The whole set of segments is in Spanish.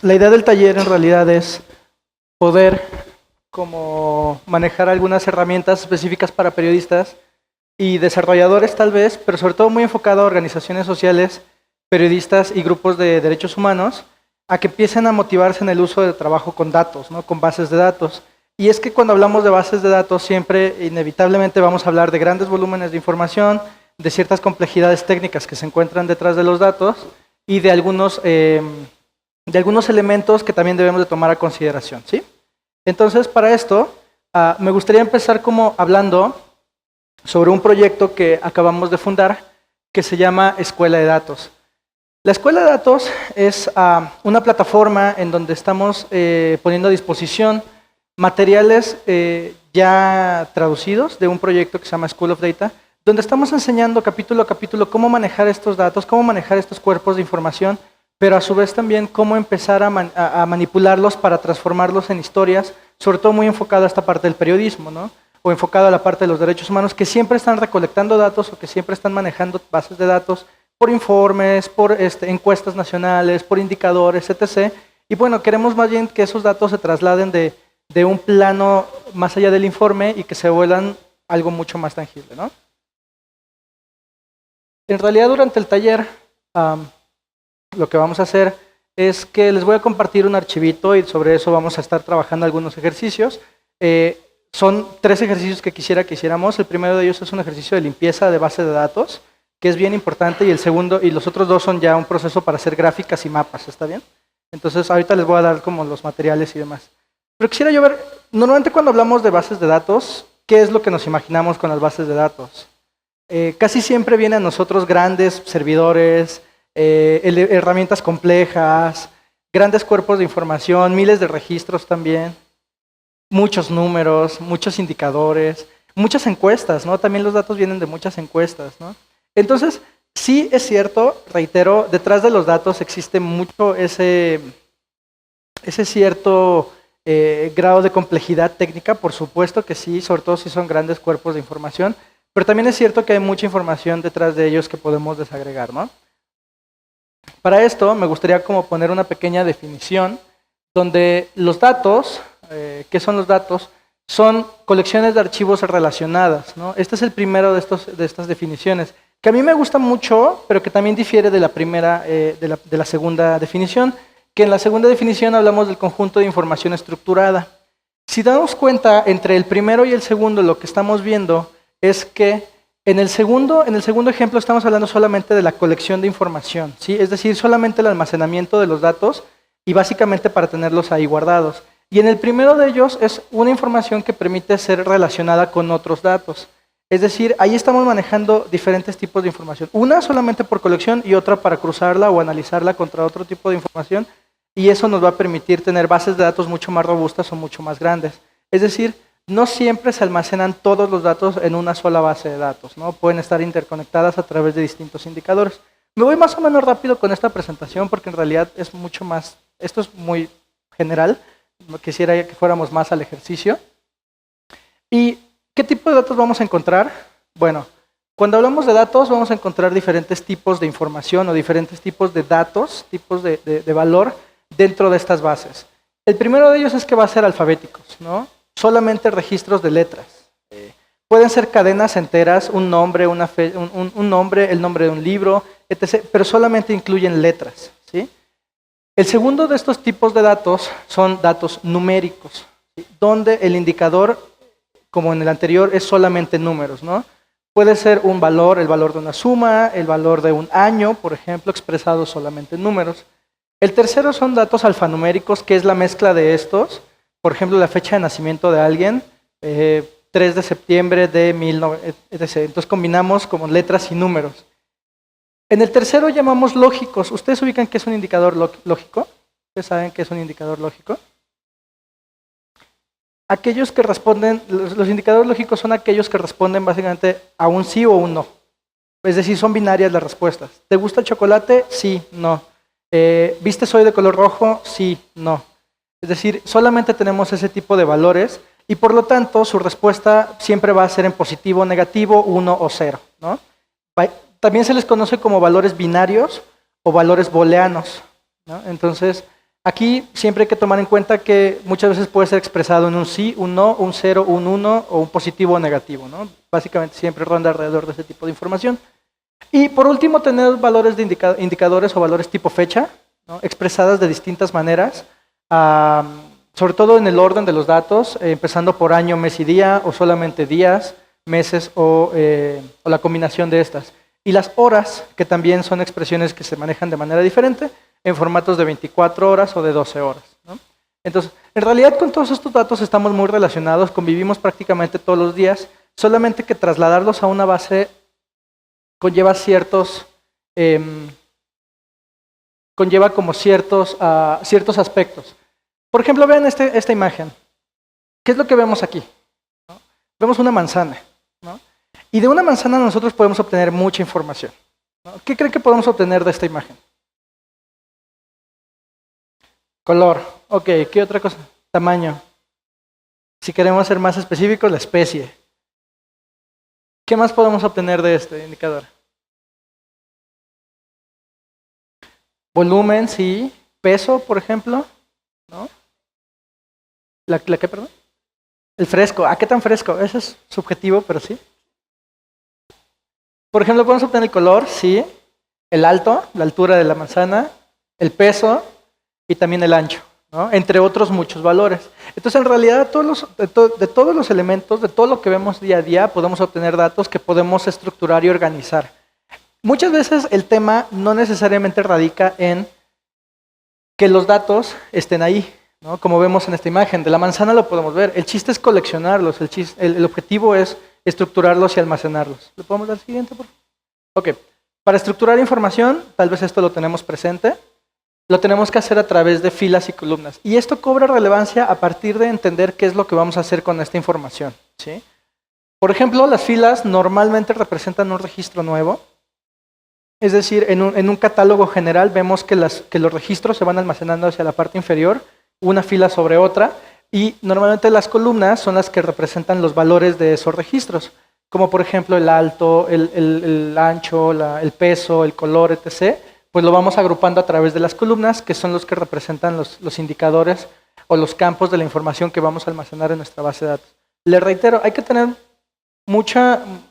La idea del taller en realidad es poder como manejar algunas herramientas específicas para periodistas y desarrolladores tal vez, pero sobre todo muy enfocado a organizaciones sociales, periodistas y grupos de derechos humanos, a que empiecen a motivarse en el uso de trabajo con datos, ¿no? Con bases de datos. Y es que cuando hablamos de bases de datos siempre inevitablemente vamos a hablar de grandes volúmenes de información, de ciertas complejidades técnicas que se encuentran detrás de los datos y de algunos elementos que también debemos de tomar a consideración, ¿sí? Entonces, para esto, me gustaría empezar como hablando sobre un proyecto que acabamos de fundar que se llama Escuela de Datos. La Escuela de Datos es una plataforma en donde estamos poniendo a disposición materiales ya traducidos de un proyecto que se llama School of Data, donde estamos enseñando capítulo a capítulo cómo manejar estos datos, cómo manejar estos cuerpos de información, pero a su vez también cómo empezar a manipularlos para transformarlos en historias, sobre todo muy enfocado a esta parte del periodismo, ¿no? O enfocado a la parte de los derechos humanos, que siempre están recolectando datos o que siempre están manejando bases de datos por informes, por encuestas nacionales, por indicadores, etc. Y bueno, queremos más bien que esos datos se trasladen de un plano más allá del informe y que se vuelvan algo mucho más tangible, ¿no? En realidad, durante el taller, lo que vamos a hacer es que les voy a compartir un archivito y sobre eso vamos a estar trabajando algunos ejercicios. Son 3 ejercicios que quisiera que hiciéramos. El primero de ellos es un ejercicio de limpieza de base de datos, que es bien importante, y el segundo, y los otros 2 son ya un proceso para hacer gráficas y mapas, ¿está bien? Entonces ahorita les voy a dar como los materiales y demás. Pero quisiera yo ver, normalmente cuando hablamos de bases de datos, ¿qué es lo que nos imaginamos con las bases de datos? Casi siempre vienen a nosotros grandes servidores, herramientas complejas, grandes cuerpos de información, miles de registros también, muchos números, muchos indicadores, muchas encuestas, ¿no? También los datos vienen de muchas encuestas, ¿no? Entonces, sí es cierto, reitero, detrás de los datos existe mucho ese cierto grado de complejidad técnica, por supuesto que sí, sobre todo si son grandes cuerpos de información, pero también es cierto que hay mucha información detrás de ellos que podemos desagregar, ¿no? Para esto me gustaría como poner una pequeña definición donde los datos, ¿qué son los datos? Son colecciones de archivos relacionadas, ¿no? Este es el primero de estas definiciones, que a mí me gusta mucho, pero que también difiere de la primera, de la segunda definición, que en la segunda definición hablamos del conjunto de información estructurada. Si damos cuenta, entre el primero y el segundo, lo que estamos viendo es que en el segundo ejemplo estamos hablando solamente de la colección de información, ¿sí? Es decir, solamente el almacenamiento de los datos y básicamente para tenerlos ahí guardados. Y en el primero de ellos es una información que permite ser relacionada con otros datos. Es decir, ahí estamos manejando diferentes tipos de información. Una solamente por colección y otra para cruzarla o analizarla contra otro tipo de información. Y eso nos va a permitir tener bases de datos mucho más robustas o mucho más grandes. Es decir, no siempre se almacenan todos los datos en una sola base de datos, ¿no? Pueden estar interconectadas a través de distintos indicadores. Me voy más o menos rápido con esta presentación porque en realidad es mucho más, esto es muy general, quisiera que fuéramos más al ejercicio. ¿Y qué tipo de datos vamos a encontrar? Bueno, cuando hablamos de datos vamos a encontrar diferentes tipos de información o diferentes tipos de datos, tipos de valor dentro de estas bases. El primero de ellos es que va a ser alfabéticos, ¿no? Solamente registros de letras. Pueden ser cadenas enteras, un nombre, un nombre, el nombre de un libro, etc., pero solamente incluyen letras, ¿sí? El segundo de estos tipos de datos son datos numéricos, ¿sí? Donde el indicador, como en el anterior, es solamente números, ¿no? Puede ser un valor, el valor de una suma, el valor de un año, por ejemplo, expresado solamente en números. El tercero son datos alfanuméricos, que es la mezcla de estos. Por ejemplo, la fecha de nacimiento de alguien, 3 de septiembre de 1900, etc. Entonces combinamos como letras y números. En el tercero llamamos lógicos. ¿Ustedes ubican qué es un indicador lógico? ¿Ustedes saben qué es un indicador lógico? Aquellos que responden, los indicadores lógicos son aquellos que responden básicamente a un sí o un no. Es decir, son binarias las respuestas. ¿Te gusta el chocolate? Sí, no. ¿Viste soy de color rojo? Sí, no. Es decir, solamente tenemos ese tipo de valores y por lo tanto su respuesta siempre va a ser en positivo, negativo, 1 o 0, ¿no? También se les conoce como valores binarios o valores booleanos, ¿no? Entonces, Aquí siempre hay que tomar en cuenta que muchas veces puede ser expresado en un sí, un no, un 0, un 1 o un positivo o negativo, ¿no? Básicamente siempre ronda alrededor de ese tipo de información. Y por último, tener valores de indicadores o valores tipo fecha, ¿no? Expresadas de distintas maneras, sobre todo en el orden de los datos, empezando por año, mes y día, o solamente días, meses o la combinación de estas. Y las horas, que también son expresiones que se manejan de manera diferente, en formatos de 24 horas o de 12 horas, ¿no? Entonces, en realidad con todos estos datos estamos muy relacionados, convivimos prácticamente todos los días, solamente que trasladarlos a una base conlleva conlleva como ciertos aspectos. Por ejemplo, vean esta imagen. ¿Qué es lo que vemos aquí? ¿No? Vemos una manzana, ¿no? Y de una manzana nosotros podemos obtener mucha información, ¿no? ¿Qué creen que podemos obtener de esta imagen? Color. Ok, ¿qué otra cosa? Tamaño. Si queremos ser más específicos, la especie. ¿Qué más podemos obtener de este indicador? Volumen, sí. Peso, por ejemplo, ¿no? ¿La qué, perdón? El fresco. ¿A qué tan fresco? Eso es subjetivo, pero sí. Por ejemplo, podemos obtener el color, sí. El alto, la altura de la manzana, el peso y también el ancho, ¿no? Entre otros muchos valores. Entonces, en realidad, de todos los elementos, de todo lo que vemos día a día, podemos obtener datos que podemos estructurar y organizar. Muchas veces el tema no necesariamente radica en que los datos estén ahí, ¿no? Como vemos en esta imagen, de la manzana lo podemos ver. El chiste es coleccionarlos, el objetivo es estructurarlos y almacenarlos. ¿Le podemos dar el siguiente, por favor? Ok, para estructurar información, tal vez esto lo tenemos presente, lo tenemos que hacer a través de filas y columnas. Y esto cobra relevancia a partir de entender qué es lo que vamos a hacer con esta información, ¿sí? Por ejemplo, las filas normalmente representan un registro nuevo. Es decir, en un catálogo general vemos que los registros se van almacenando hacia la parte inferior, una fila sobre otra, y normalmente las columnas son las que representan los valores de esos registros, como por ejemplo el alto, el ancho, el peso, el color, etc. Pues lo vamos agrupando a través de las columnas, que son los que representan los indicadores o los campos de la información que vamos a almacenar en nuestra base de datos. Les reitero, hay que tener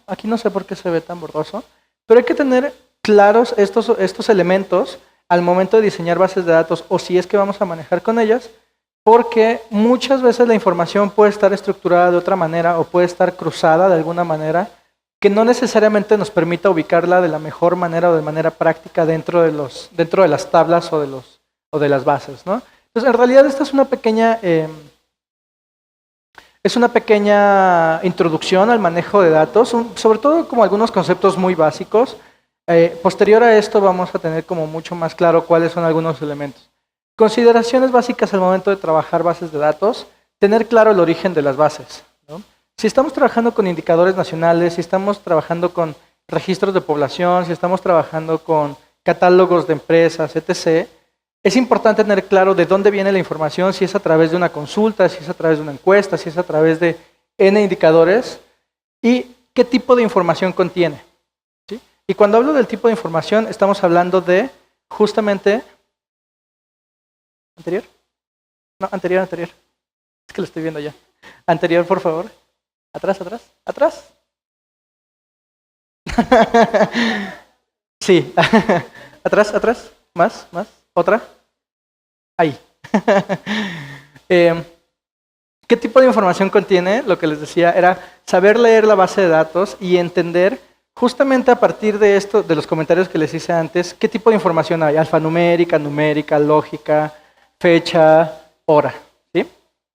aquí no sé por qué se ve tan borroso, pero hay que tener claros estos elementos al momento de diseñar bases de datos o si es que vamos a manejar con ellas, porque muchas veces la información puede estar estructurada de otra manera o puede estar cruzada de alguna manera que no necesariamente nos permita ubicarla de la mejor manera o de manera práctica dentro de las tablas o de las bases, ¿no? Entonces, en realidad esta es una pequeña introducción al manejo de datos, sobre todo como algunos conceptos muy básicos. Posterior a esto vamos a tener como mucho más claro cuáles son algunos elementos. Consideraciones básicas al momento de trabajar bases de datos, tener claro el origen de las bases, ¿no? Si estamos trabajando con indicadores nacionales, si estamos trabajando con registros de población, si estamos trabajando con catálogos de empresas, etc., es importante tener claro de dónde viene la información, si es a través de una consulta, si es a través de una encuesta, si es a través de N indicadores y qué tipo de información contiene. Y cuando hablo del tipo de información, estamos hablando de justamente... ¿Anterior? No, anterior. Es que lo estoy viendo ya. Anterior, por favor. Atrás. Sí. Atrás. Más. Otra. Ahí. ¿Qué tipo de información contiene? Lo que les decía era saber leer la base de datos y entender justamente a partir de esto, de los comentarios que les hice antes, qué tipo de información hay, alfanumérica, numérica, lógica, fecha, hora, ¿sí?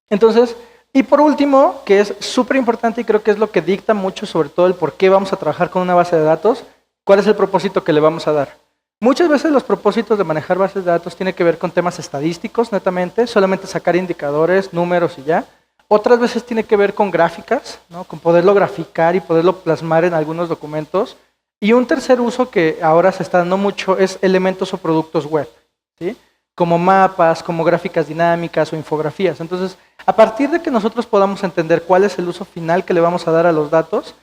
Entonces, y por último, que es súper importante y creo que es lo que dicta mucho sobre todo el por qué vamos a trabajar con una base de datos, cuál es el propósito que le vamos a dar. Muchas veces los propósitos de manejar bases de datos tienen que ver con temas estadísticos, netamente, solamente sacar indicadores, números y ya. Otras veces tiene que ver con gráficas, ¿no? Con poderlo graficar y poderlo plasmar en algunos documentos. Y un tercer uso que ahora se está dando mucho es elementos o productos web, ¿sí? Como mapas, como gráficas dinámicas o infografías. Entonces, a partir de que nosotros podamos entender cuál es el uso final que le vamos a dar a los datos,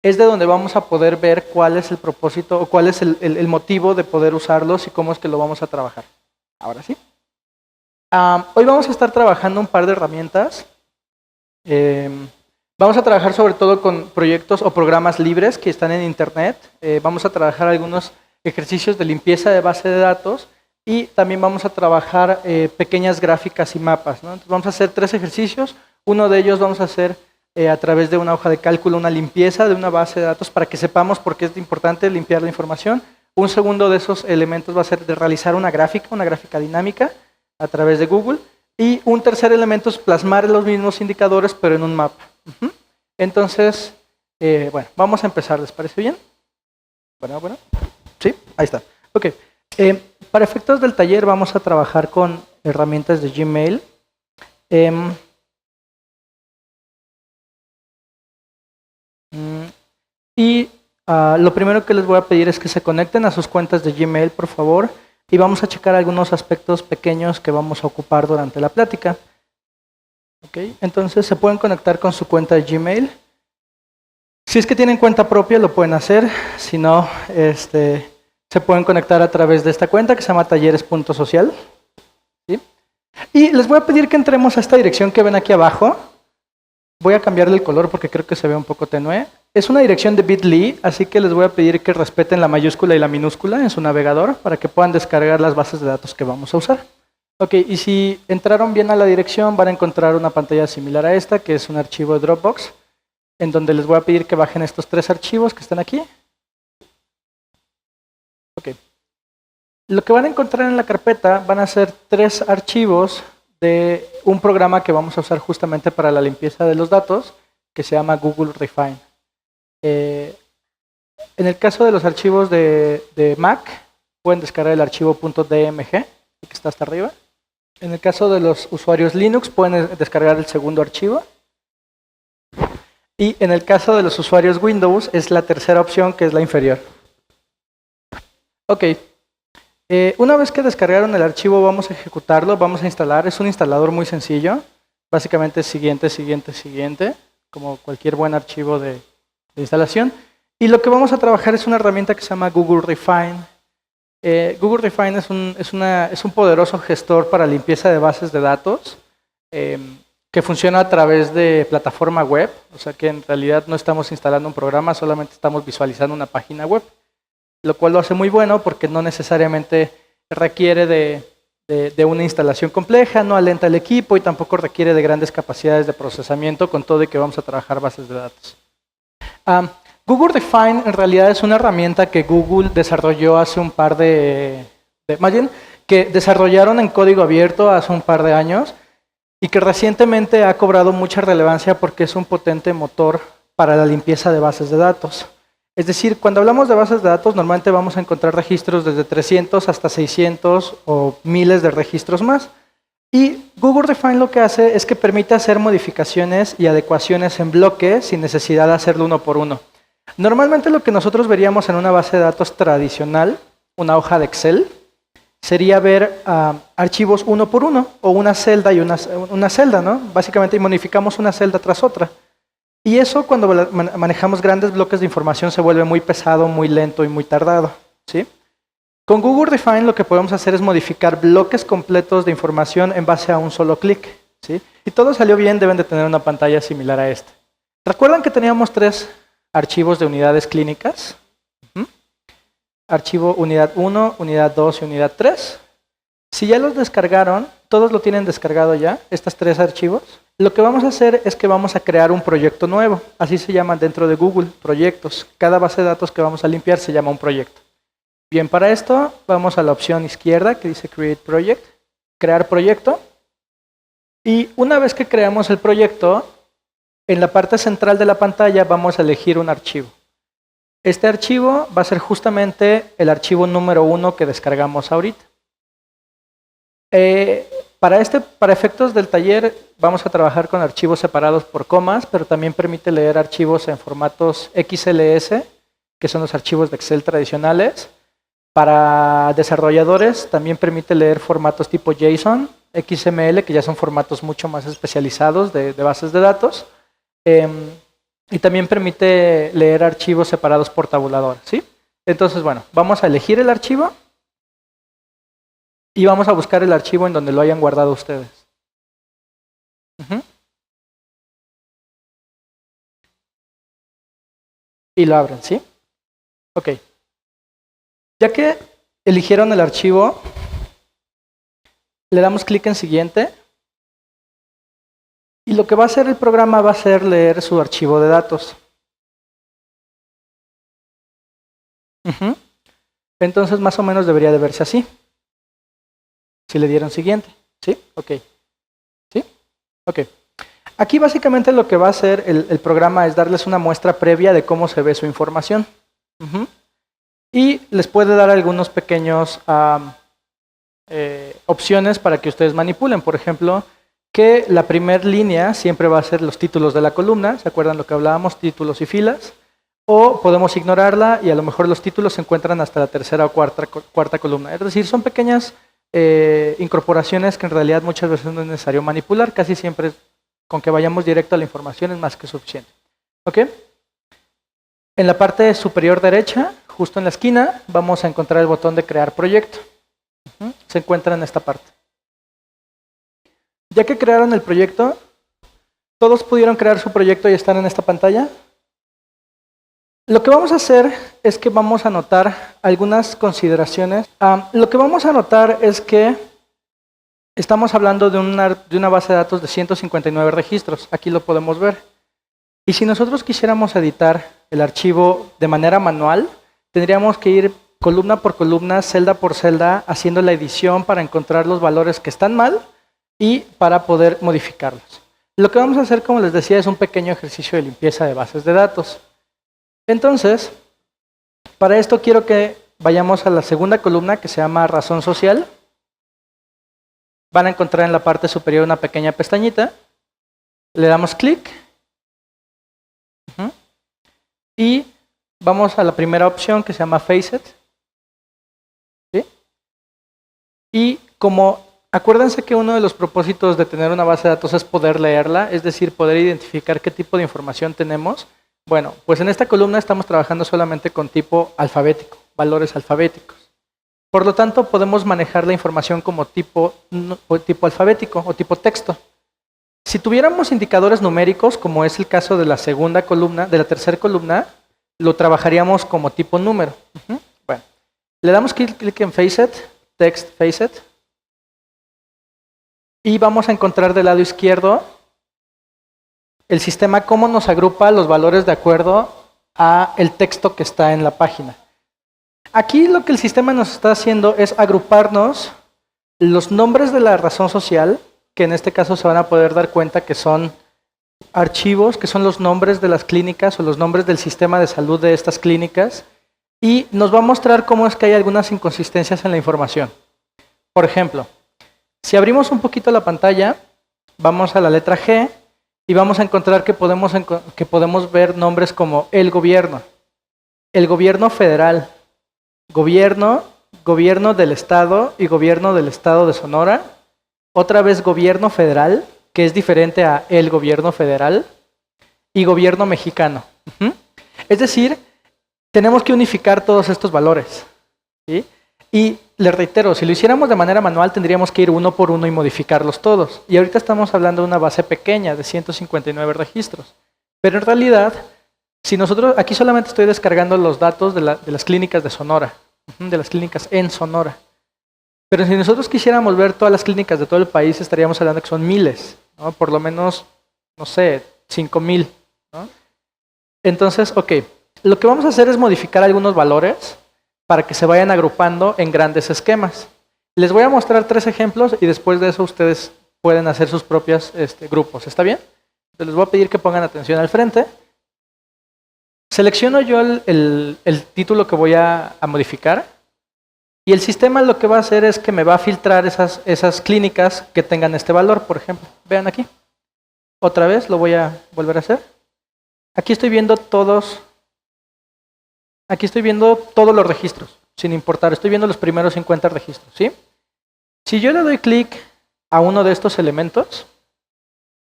es de donde vamos a poder ver cuál es el propósito o cuál es el motivo de poder usarlos y cómo es que lo vamos a trabajar. Ahora sí. Hoy vamos a estar trabajando un par de herramientas. Vamos a trabajar sobre todo con proyectos o programas libres que están en Internet. Vamos a trabajar algunos ejercicios de limpieza de base de datos y también vamos a trabajar pequeñas gráficas y mapas, ¿no? Entonces vamos a hacer 3 ejercicios. Uno de ellos vamos a hacer a través de una hoja de cálculo una limpieza de una base de datos para que sepamos por qué es importante limpiar la información. Un segundo de esos elementos va a ser de realizar una gráfica dinámica a través de Google. Y un tercer elemento es plasmar los mismos indicadores, pero en un mapa. Entonces, bueno, vamos a empezar, ¿les parece bien? Bueno. Sí, ahí está. Ok. Para efectos del taller vamos a trabajar con herramientas de Gmail. Lo primero que les voy a pedir es que se conecten a sus cuentas de Gmail, por favor, y vamos a checar algunos aspectos pequeños que vamos a ocupar durante la plática. Okay. Entonces se pueden conectar con su cuenta de Gmail. Si es que tienen cuenta propia lo pueden hacer, si no, se pueden conectar a través de esta cuenta que se llama talleres.social. ¿Sí? Y les voy a pedir que entremos a esta dirección que ven aquí abajo. Voy a cambiarle el color porque creo que se ve un poco tenue. Es una dirección de bit.ly, así que les voy a pedir que respeten la mayúscula y la minúscula en su navegador para que puedan descargar las bases de datos que vamos a usar. Ok, y si entraron bien a la dirección van a encontrar una pantalla similar a esta, que es un archivo de Dropbox, en donde les voy a pedir que bajen estos 3 archivos que están aquí. Ok. Lo que van a encontrar en la carpeta van a ser 3 archivos de un programa que vamos a usar justamente para la limpieza de los datos, que se llama Google Refine. En el caso de los archivos de Mac, pueden descargar el archivo .dmg, que está hasta arriba. En el caso de los usuarios Linux, pueden descargar el segundo archivo. Y en el caso de los usuarios Windows, es la tercera opción, que es la inferior. Ok. Una vez que descargaron el archivo, vamos a ejecutarlo, vamos a instalar. Es un instalador muy sencillo. Básicamente siguiente, como cualquier buen archivo de instalación. Y lo que vamos a trabajar es una herramienta que se llama Google Refine. Google Refine es un poderoso gestor para limpieza de bases de datos que funciona a través de plataforma web, o sea que en realidad no estamos instalando un programa, solamente estamos visualizando una página web, lo cual lo hace muy bueno porque no necesariamente requiere de una instalación compleja, no alenta el equipo y tampoco requiere de grandes capacidades de procesamiento, con todo y que vamos a trabajar bases de datos. Google Refine en realidad es una herramienta que Google desarrolló hace un par más bien, que desarrollaron en código abierto hace un par de años y que recientemente ha cobrado mucha relevancia porque es un potente motor para la limpieza de bases de datos. Es decir, cuando hablamos de bases de datos, normalmente vamos a encontrar registros desde 300 hasta 600 o miles de registros más. Y Google Refine lo que hace es que permite hacer modificaciones y adecuaciones en bloque sin necesidad de hacerlo uno por uno. Normalmente lo que nosotros veríamos en una base de datos tradicional, una hoja de Excel, sería ver archivos uno por uno, o una celda y una celda, ¿no? Básicamente modificamos una celda tras otra. Y eso cuando manejamos grandes bloques de información se vuelve muy pesado, muy lento y muy tardado, ¿sí? Con Google Refine lo que podemos hacer es modificar bloques completos de información en base a un solo clic, ¿sí? Y todo salió bien, deben de tener una pantalla similar a esta. ¿Recuerdan que teníamos 3 archivos de unidades clínicas? Archivo unidad 1, unidad 2 y unidad 3. Si ya los descargaron, todos lo tienen descargado ya, estos 3 archivos. Lo que vamos a hacer es que vamos a crear un proyecto nuevo. Así se llaman dentro de Google, proyectos. Cada base de datos que vamos a limpiar se llama un proyecto. Bien, para esto vamos a la opción izquierda que dice Create Project, crear proyecto. Y una vez que creamos el proyecto, en la parte central de la pantalla vamos a elegir un archivo. Este archivo va a ser justamente el archivo número 1 que descargamos ahorita. Para efectos del taller vamos a trabajar con archivos separados por comas, pero también permite leer archivos en formatos XLS, que son los archivos de Excel tradicionales. Para desarrolladores también permite leer formatos tipo JSON, XML, que ya son formatos mucho más especializados de bases de datos. Y también permite leer archivos separados por tabulador, ¿sí? Entonces, bueno, vamos a elegir el archivo. y vamos a buscar el archivo en donde lo hayan guardado ustedes. Y lo abren, ¿sí? Ok. Ya que eligieron el archivo, le damos clic en siguiente. Y lo que va a hacer el programa va a ser leer su archivo de datos. Entonces más o menos debería de verse así. Si le dieron siguiente. ¿Sí? Ok. ¿Sí? Ok. Aquí básicamente lo que va a hacer el programa es darles una muestra previa de cómo se ve su información. Y les puede dar algunos pequeños opciones para que ustedes manipulen. Por ejemplo, que la primera línea siempre va a ser los títulos de la columna. ¿Se acuerdan lo que hablábamos? Títulos y filas. O podemos ignorarla y a lo mejor los títulos se encuentran hasta la tercera o cuarta columna. Es decir, son pequeñas incorporaciones que en realidad muchas veces no es necesario manipular. Casi siempre con que vayamos directo a la información es más que suficiente. ¿Ok? En la parte superior derecha, justo en la esquina, vamos a encontrar el botón de crear proyecto. Se encuentra en esta parte. Ya que crearon el proyecto, ¿todos pudieron crear su proyecto y están en esta pantalla? Lo que vamos a hacer es que vamos a anotar algunas consideraciones. Lo que vamos a anotar es que estamos hablando de una base de datos de 159 registros. Aquí lo podemos ver. Y si nosotros quisiéramos editar el archivo de manera manual, tendríamos que ir columna por columna, celda por celda, haciendo la edición para encontrar los valores que están mal y para poder modificarlos. Lo que vamos a hacer, como les decía, es un pequeño ejercicio de limpieza de bases de datos. Entonces, para esto quiero que vayamos a la segunda columna que se llama razón social. Van a encontrar en la parte superior una pequeña pestañita. Le damos clic. Y vamos a la primera opción que se llama Facet. ¿Sí? Y como, acuérdense que uno de los propósitos de tener una base de datos es poder leerla, es decir, poder identificar qué tipo de información tenemos. Bueno, pues en esta columna estamos trabajando solamente con tipo alfabético, valores alfabéticos. Por lo tanto, podemos manejar la información como tipo alfabético o tipo texto. Si tuviéramos indicadores numéricos, como es el caso de la segunda columna, de la tercera columna, lo trabajaríamos como tipo número. Bueno, le damos clic en Facet, Text Facet, y vamos a encontrar del lado izquierdo el sistema cómo nos agrupa los valores de acuerdo a el texto que está en la página. Aquí lo que el sistema nos está haciendo es agruparnos los nombres de la razón social, que en este caso se van a poder dar cuenta que son archivos, que son los nombres de las clínicas o los nombres del sistema de salud de estas clínicas, y nos va a mostrar cómo es que hay algunas inconsistencias en la información. Por ejemplo, si abrimos un poquito la pantalla, vamos a la letra G y vamos a encontrar que podemos ver nombres como el gobierno federal, gobierno del estado y gobierno del estado de Sonora, otra vez gobierno federal, que es diferente a el gobierno federal, y gobierno mexicano. Es decir, tenemos que unificar todos estos valores. ¿Sí? Y les reitero, si lo hiciéramos de manera manual tendríamos que ir uno por uno y modificarlos todos. Y ahorita estamos hablando de una base pequeña de 159 registros. Pero en realidad, si nosotros, aquí solamente estoy descargando los datos de las clínicas de Sonora, de las clínicas en Sonora. Pero si nosotros quisiéramos ver todas las clínicas de todo el país, estaríamos hablando que son miles, ¿no? Por lo menos, no sé, 5,000. ¿No? Entonces, ok, lo que vamos a hacer es modificar algunos valores para que se vayan agrupando en grandes esquemas. Les voy a mostrar 3 ejemplos y después de eso ustedes pueden hacer sus propios grupos. ¿Está bien? Entonces les voy a pedir que pongan atención al frente. Selecciono yo el título que voy a modificar y el sistema lo que va a hacer es que me va a filtrar esas clínicas que tengan este valor, por ejemplo. Vean aquí. Otra vez lo voy a volver a hacer. Aquí estoy viendo todos los registros, sin importar. Estoy viendo los primeros 50 registros, ¿sí? Si yo le doy clic a uno de estos elementos,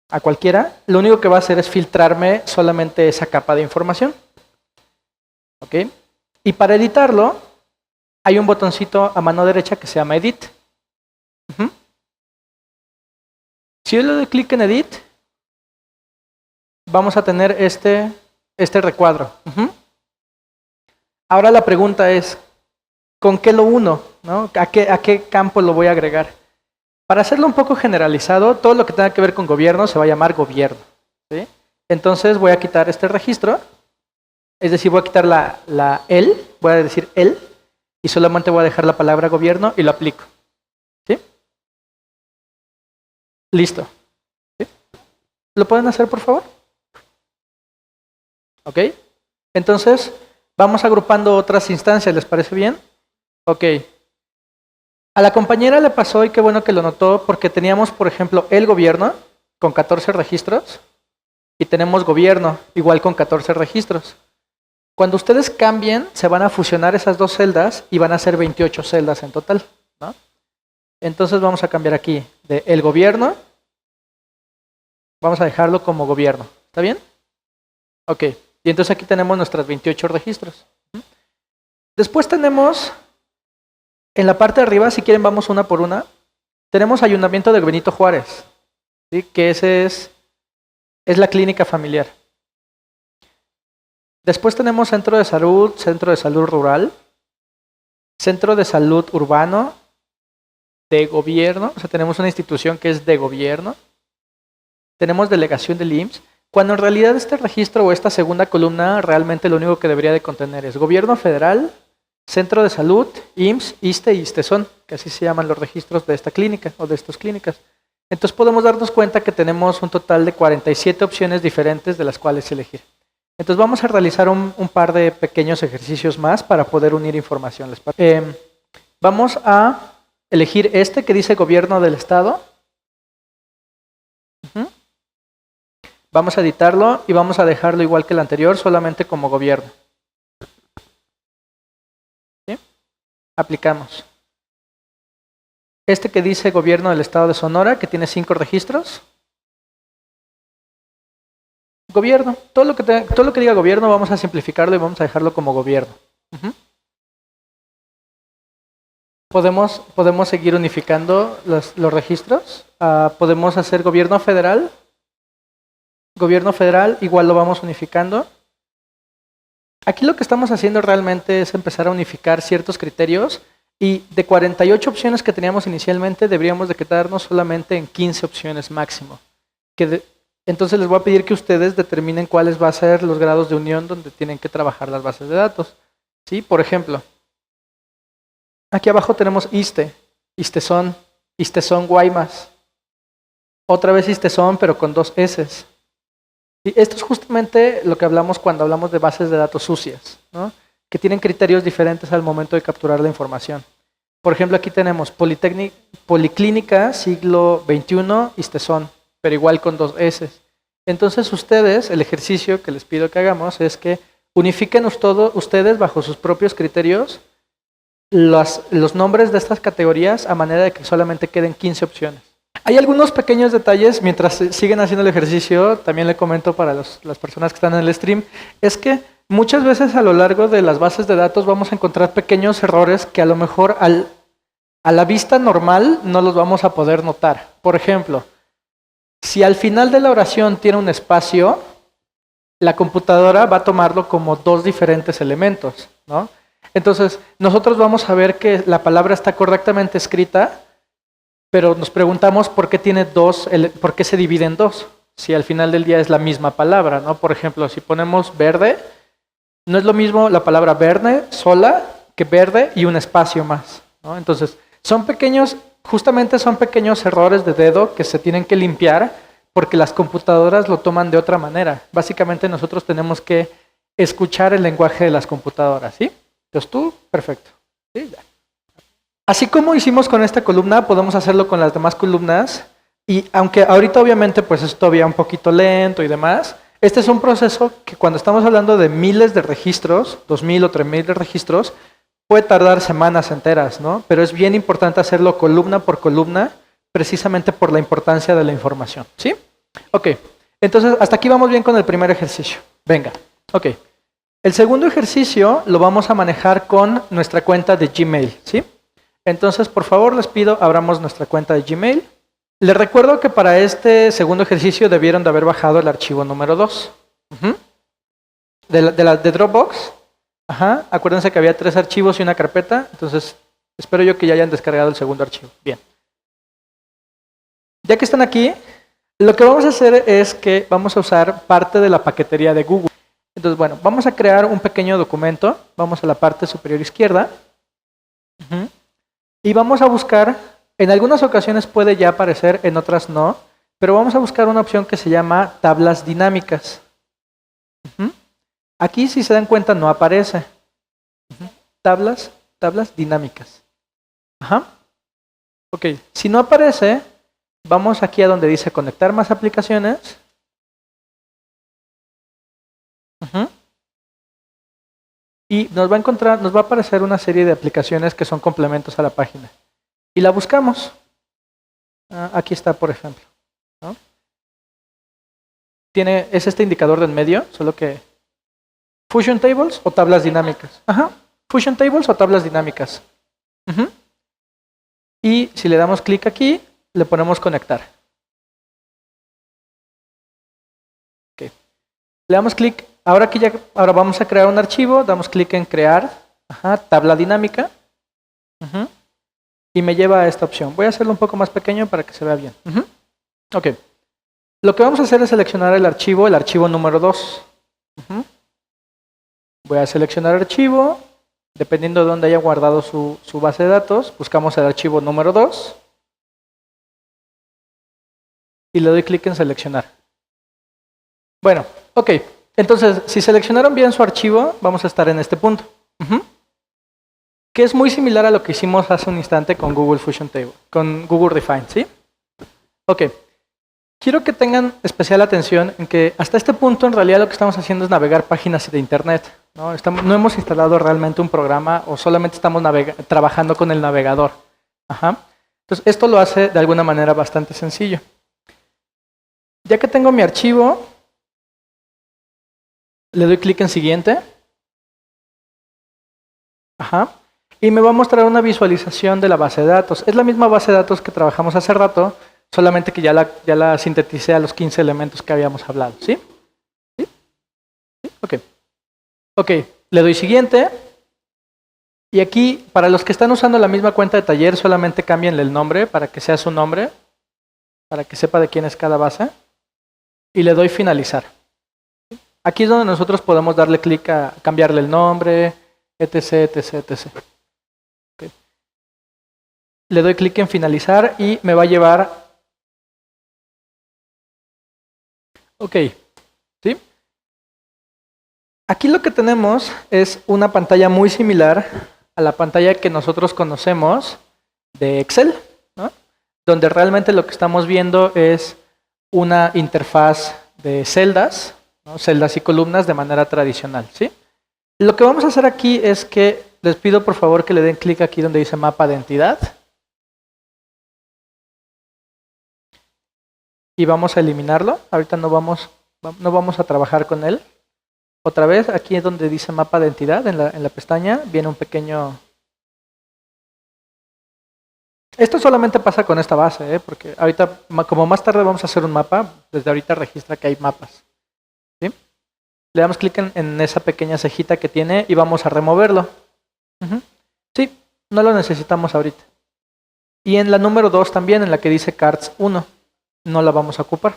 a cualquiera, lo único que va a hacer es filtrarme solamente esa capa de información. ¿Ok? Y para editarlo, hay un botoncito a mano derecha que se llama Edit. Ujú. Si yo le doy clic en Edit, vamos a tener este recuadro. Ujú. Ahora la pregunta es, ¿con qué lo uno? ¿No? ¿A qué campo lo voy a agregar? Para hacerlo un poco generalizado, todo lo que tenga que ver con gobierno se va a llamar gobierno. ¿Sí? Entonces voy a quitar este registro, es decir, voy a quitar el, voy a decir el, y solamente voy a dejar la palabra gobierno y lo aplico. ¿Sí? Listo. ¿Sí? ¿Lo pueden hacer, por favor? ¿Ok? Entonces, vamos agrupando otras instancias, ¿les parece bien? Ok. A la compañera le pasó, y qué bueno que lo notó, porque teníamos, por ejemplo, el gobierno con 14 registros y tenemos gobierno igual con 14 registros. Cuando ustedes cambien, se van a fusionar esas dos celdas y van a ser 28 celdas en total, ¿no? Entonces vamos a cambiar aquí de el gobierno, vamos a dejarlo como gobierno, ¿está bien? Ok, y entonces aquí tenemos nuestros 28 registros. Después tenemos, en la parte de arriba, si quieren vamos una por una, tenemos Ayuntamiento de Benito Juárez, ¿sí? Que ese es la clínica familiar. Después tenemos Centro de Salud Rural, Centro de Salud Urbano, de Gobierno, o sea, tenemos una institución que es de Gobierno, tenemos Delegación del IMSS, cuando en realidad este registro o esta segunda columna realmente lo único que debería de contener es Gobierno Federal, Centro de Salud, IMSS, ISSSTE y ISSSTESON, que así se llaman los registros de esta clínica o de estas clínicas. Entonces podemos darnos cuenta que tenemos un total de 47 opciones diferentes de las cuales elegir. Entonces vamos a realizar un par de pequeños ejercicios más para poder unir información. Vamos a elegir este que dice Gobierno del Estado. Vamos a editarlo y vamos a dejarlo igual que el anterior, solamente como gobierno. ¿Sí? Aplicamos. Este que dice Gobierno del Estado de Sonora, que tiene 5 registros. Gobierno. Todo lo que diga gobierno vamos a simplificarlo y vamos a dejarlo como gobierno. Podemos seguir unificando los registros. Podemos hacer gobierno federal. Gobierno federal, igual lo vamos unificando. Aquí lo que estamos haciendo realmente es empezar a unificar ciertos criterios y de 48 opciones que teníamos inicialmente deberíamos de quedarnos solamente en 15 opciones máximo. Entonces les voy a pedir que ustedes determinen cuáles van a ser los grados de unión donde tienen que trabajar las bases de datos. ¿Sí? Por ejemplo, aquí abajo tenemos ISSSTE, ISSSTESON, ISSSTESON Guaymas. Otra vez ISSSTESON pero con 2 S. Y esto es justamente lo que hablamos cuando hablamos de bases de datos sucias, ¿no? Que tienen criterios diferentes al momento de capturar la información. Por ejemplo, aquí tenemos Policlínica Siglo XXI, ISSSTESON, pero igual con 2 S. Entonces ustedes, el ejercicio que les pido que hagamos es que unifiquen ustedes bajo sus propios criterios los nombres de estas categorías a manera de que solamente queden 15 opciones. Hay algunos pequeños detalles, mientras siguen haciendo el ejercicio, también le comento para las personas que están en el stream, es que muchas veces a lo largo de las bases de datos vamos a encontrar pequeños errores que a lo mejor a la vista normal no los vamos a poder notar. Por ejemplo, si al final de la oración tiene un espacio, la computadora va a tomarlo como 2 diferentes elementos, ¿no? Entonces, nosotros vamos a ver que la palabra está correctamente escrita, pero nos preguntamos por qué por qué se divide en 2, si al final del día es la misma palabra, ¿no? Por ejemplo, si ponemos verde, no es lo mismo la palabra verde sola que verde y un espacio más, ¿no? Entonces, justamente son pequeños errores de dedo que se tienen que limpiar porque las computadoras lo toman de otra manera. Básicamente nosotros tenemos que escuchar el lenguaje de las computadoras, ¿sí? Entonces tú, perfecto. ¿Sí? Ya. Así como hicimos con esta columna, podemos hacerlo con las demás columnas y aunque ahorita obviamente pues es todavía un poquito lento y demás, este es un proceso que cuando estamos hablando de miles de registros, 2000 o 3000 de registros, puede tardar semanas enteras, ¿no? Pero es bien importante hacerlo columna por columna, precisamente por la importancia de la información, ¿sí? Ok, entonces hasta aquí vamos bien con el primer ejercicio. Venga, ok. El segundo ejercicio lo vamos a manejar con nuestra cuenta de Gmail, ¿sí? Entonces, por favor, les pido, abramos nuestra cuenta de Gmail. Les recuerdo que para este segundo ejercicio debieron de haber bajado el archivo número 2. De Dropbox. Ajá. Acuérdense que había 3 archivos y una carpeta. Entonces, espero yo que ya hayan descargado el segundo archivo. Bien. Ya que están aquí, lo que vamos a hacer es que vamos a usar parte de la paquetería de Google. Entonces, bueno, vamos a crear un pequeño documento. Vamos a la parte superior izquierda. Y vamos a buscar, en algunas ocasiones puede ya aparecer, en otras no, pero vamos a buscar una opción que se llama tablas dinámicas. Aquí, si se dan cuenta, no aparece. Tablas dinámicas. Ajá. Ok, si no aparece, vamos aquí a donde dice conectar más aplicaciones. Y nos va a aparecer una serie de aplicaciones que son complementos a la página. Y la buscamos. Aquí está, por ejemplo, ¿no? Es este indicador del medio, solo que Fusion Tables o tablas dinámicas. Ajá. Fusion Tables o tablas dinámicas. Y si le damos clic aquí, le ponemos conectar. Okay. Le damos clic. Ahora vamos a crear un archivo, damos clic en crear, tabla dinámica, y me lleva a esta opción. Voy a hacerlo un poco más pequeño para que se vea bien. Ok. Lo que vamos a hacer es seleccionar el archivo número 2. Voy a seleccionar archivo, dependiendo de dónde haya guardado su base de datos, buscamos el archivo número 2, y le doy clic en seleccionar. Bueno, ok. Entonces, si seleccionaron bien su archivo, vamos a estar en este punto. Que es muy similar a lo que hicimos hace un instante con Google Fusion Table, con Google Refine, ¿sí? Ok. Quiero que tengan especial atención en que hasta este punto en realidad lo que estamos haciendo es navegar páginas de internet. No hemos instalado realmente un programa o solamente estamos trabajando con el navegador. Entonces, esto lo hace de alguna manera bastante sencillo. Ya que tengo mi archivo, le doy clic en siguiente. Y me va a mostrar una visualización de la base de datos. Es la misma base de datos que trabajamos hace rato, solamente que ya la sinteticé a los 15 elementos que habíamos hablado. ¿Sí? ¿Sí? ¿Sí? Ok. Ok, le doy siguiente. Y aquí, para los que están usando la misma cuenta de taller, solamente cámbienle el nombre para que sea su nombre, para que sepa de quién es cada base. Y le doy finalizar. Aquí es donde nosotros podemos darle clic a cambiarle el nombre, etc, etc, etc. Okay. Le doy clic en finalizar y me va a llevar. Ok, ¿sí? Aquí lo que tenemos es una pantalla muy similar a la pantalla que nosotros conocemos de Excel, ¿no? Donde realmente lo que estamos viendo es una interfaz de celdas, ¿no? Celdas y columnas de manera tradicional, ¿sí? Lo que vamos a hacer aquí es que les pido por favor que le den clic aquí donde dice mapa de entidad. Y vamos a eliminarlo. Ahorita no vamos a trabajar con él. Otra vez, aquí es donde dice mapa de entidad, en la pestaña, viene un pequeño. Esto solamente pasa con esta base, porque ahorita, como más tarde vamos a hacer un mapa, desde ahorita registra que hay mapas. ¿Sí? Le damos clic en esa pequeña cejita que tiene y vamos a removerlo. Sí, no lo necesitamos ahorita. Y en la número 2 también, en la que dice Cards 1, no la vamos a ocupar.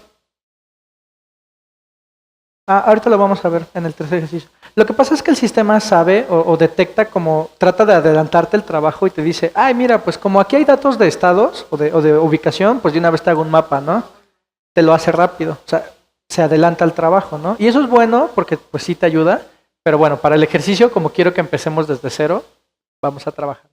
Ahorita lo vamos a ver en el tercer ejercicio. Lo que pasa es que el sistema sabe o detecta como trata de adelantarte el trabajo y te dice, ay, mira, pues como aquí hay datos de estados o de ubicación, pues de una vez te hago un mapa, ¿no? Te lo hace rápido, o sea, se adelanta el trabajo, ¿no? Y eso es bueno porque pues sí te ayuda, pero bueno, para el ejercicio, como quiero que empecemos desde cero, vamos a trabajar.